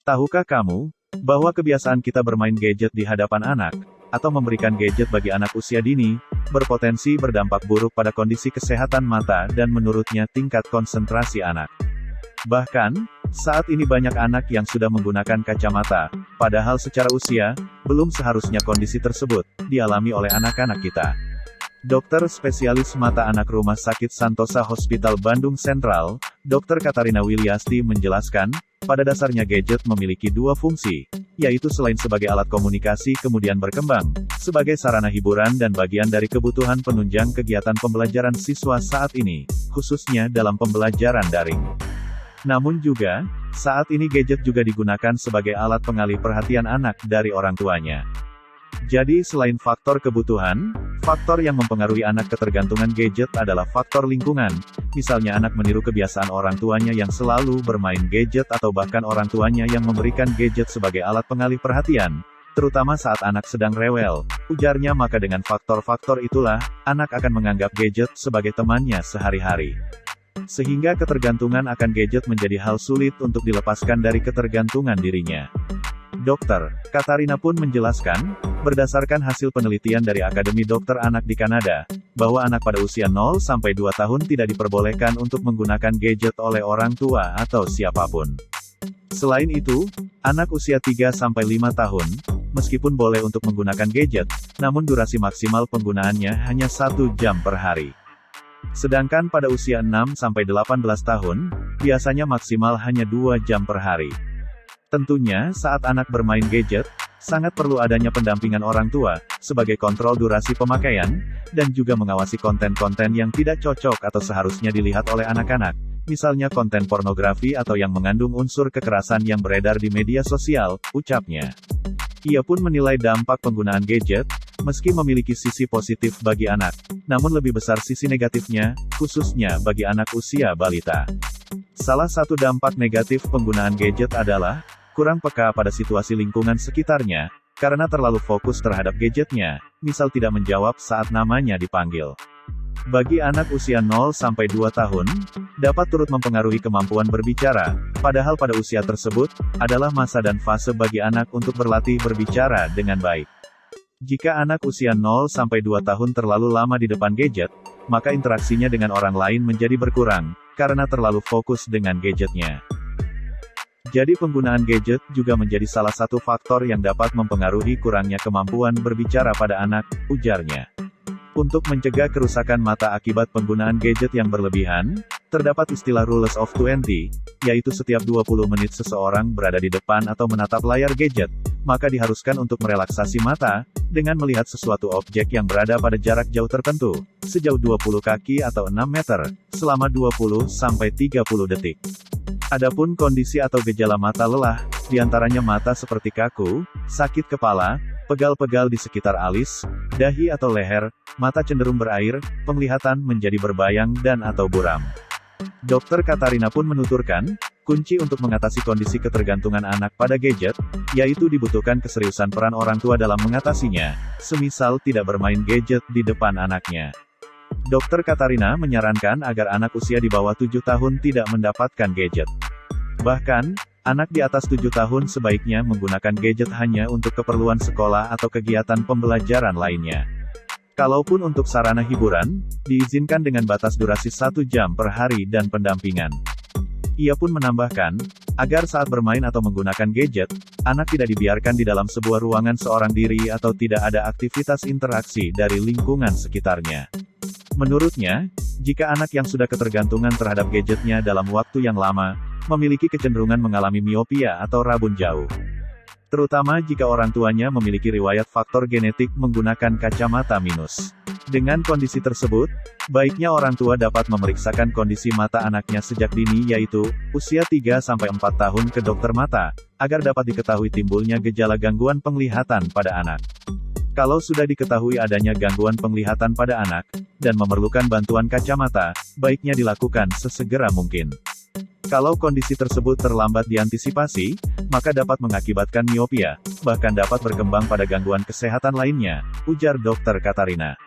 Tahukah kamu, bahwa kebiasaan kita bermain gadget di hadapan anak, atau memberikan gadget bagi anak usia dini, berpotensi berdampak buruk pada kondisi kesehatan mata dan menurutnya tingkat konsentrasi anak. Bahkan, saat ini banyak anak yang sudah menggunakan kacamata, padahal secara usia, belum seharusnya kondisi tersebut dialami oleh anak-anak kita. Dokter spesialis mata anak Rumah Sakit Santosa Hospital Bandung Sentral, Dr. Katarina Wilyasti menjelaskan, pada dasarnya gadget memiliki dua fungsi, yaitu selain sebagai alat komunikasi kemudian berkembang, sebagai sarana hiburan dan bagian dari kebutuhan penunjang kegiatan pembelajaran siswa saat ini, khususnya dalam pembelajaran daring. Namun juga, saat ini gadget juga digunakan sebagai alat pengalih perhatian anak dari orang tuanya. Jadi selain faktor kebutuhan, faktor yang mempengaruhi anak ketergantungan gadget adalah faktor lingkungan, misalnya anak meniru kebiasaan orang tuanya yang selalu bermain gadget atau bahkan orang tuanya yang memberikan gadget sebagai alat pengalih perhatian, terutama saat anak sedang rewel, ujarnya. Maka dengan faktor-faktor itulah, anak akan menganggap gadget sebagai temannya sehari-hari. Sehingga ketergantungan akan gadget menjadi hal sulit untuk dilepaskan dari ketergantungan dirinya. Dr. Katarina pun menjelaskan, berdasarkan hasil penelitian dari Akademi Dokter Anak di Kanada, bahwa anak pada usia 0-2 tahun tidak diperbolehkan untuk menggunakan gadget oleh orang tua atau siapapun. Selain itu, anak usia 3-5 tahun, meskipun boleh untuk menggunakan gadget, namun durasi maksimal penggunaannya hanya 1 jam per hari. Sedangkan pada usia 6-18 tahun, biasanya maksimal hanya 2 jam per hari. Tentunya, saat anak bermain gadget, sangat perlu adanya pendampingan orang tua, sebagai kontrol durasi pemakaian, dan juga mengawasi konten-konten yang tidak cocok atau seharusnya dilihat oleh anak-anak, misalnya konten pornografi atau yang mengandung unsur kekerasan yang beredar di media sosial, ucapnya. Ia pun menilai dampak penggunaan gadget, meski memiliki sisi positif bagi anak, namun lebih besar sisi negatifnya, khususnya bagi anak usia balita. Salah satu dampak negatif penggunaan gadget adalah, kurang peka pada situasi lingkungan sekitarnya, karena terlalu fokus terhadap gadgetnya, misal tidak menjawab saat namanya dipanggil. Bagi anak usia 0-2 tahun, dapat turut mempengaruhi kemampuan berbicara, padahal pada usia tersebut, adalah masa dan fase bagi anak untuk berlatih berbicara dengan baik. Jika anak usia 0-2 tahun terlalu lama di depan gadget, maka interaksinya dengan orang lain menjadi berkurang, karena terlalu fokus dengan gadgetnya. Jadi penggunaan gadget juga menjadi salah satu faktor yang dapat mempengaruhi kurangnya kemampuan berbicara pada anak, ujarnya. Untuk mencegah kerusakan mata akibat penggunaan gadget yang berlebihan, terdapat istilah rules of 20, yaitu setiap 20 menit seseorang berada di depan atau menatap layar gadget, maka diharuskan untuk merelaksasi mata, dengan melihat sesuatu objek yang berada pada jarak jauh tertentu, sejauh 20 kaki atau 6 meter, selama 20-30 detik. Adapun kondisi atau gejala mata lelah, diantaranya mata seperti kaku, sakit kepala, pegal-pegal di sekitar alis, dahi atau leher, mata cenderung berair, penglihatan menjadi berbayang dan atau buram. Dr. Katarina pun menuturkan, kunci untuk mengatasi kondisi ketergantungan anak pada gadget, yaitu dibutuhkan keseriusan peran orang tua dalam mengatasinya, semisal tidak bermain gadget di depan anaknya. Dr. Katarina menyarankan agar anak usia di bawah 7 tahun tidak mendapatkan gadget. Bahkan, anak di atas 7 tahun sebaiknya menggunakan gadget hanya untuk keperluan sekolah atau kegiatan pembelajaran lainnya. Kalaupun untuk sarana hiburan, diizinkan dengan batas durasi 1 jam per hari dan pendampingan. Ia pun menambahkan, agar saat bermain atau menggunakan gadget, anak tidak dibiarkan di dalam sebuah ruangan seorang diri atau tidak ada aktivitas interaksi dari lingkungan sekitarnya. Menurutnya, jika anak yang sudah ketergantungan terhadap gadgetnya dalam waktu yang lama, memiliki kecenderungan mengalami miopia atau rabun jauh. Terutama jika orang tuanya memiliki riwayat faktor genetik menggunakan kacamata minus. Dengan kondisi tersebut, baiknya orang tua dapat memeriksakan kondisi mata anaknya sejak dini yaitu, usia 3-4 tahun ke dokter mata, agar dapat diketahui timbulnya gejala gangguan penglihatan pada anak. Kalau sudah diketahui adanya gangguan penglihatan pada anak, dan memerlukan bantuan kacamata, baiknya dilakukan sesegera mungkin. Kalau kondisi tersebut terlambat diantisipasi, maka dapat mengakibatkan miopia, bahkan dapat berkembang pada gangguan kesehatan lainnya, ujar Dr. Katarina.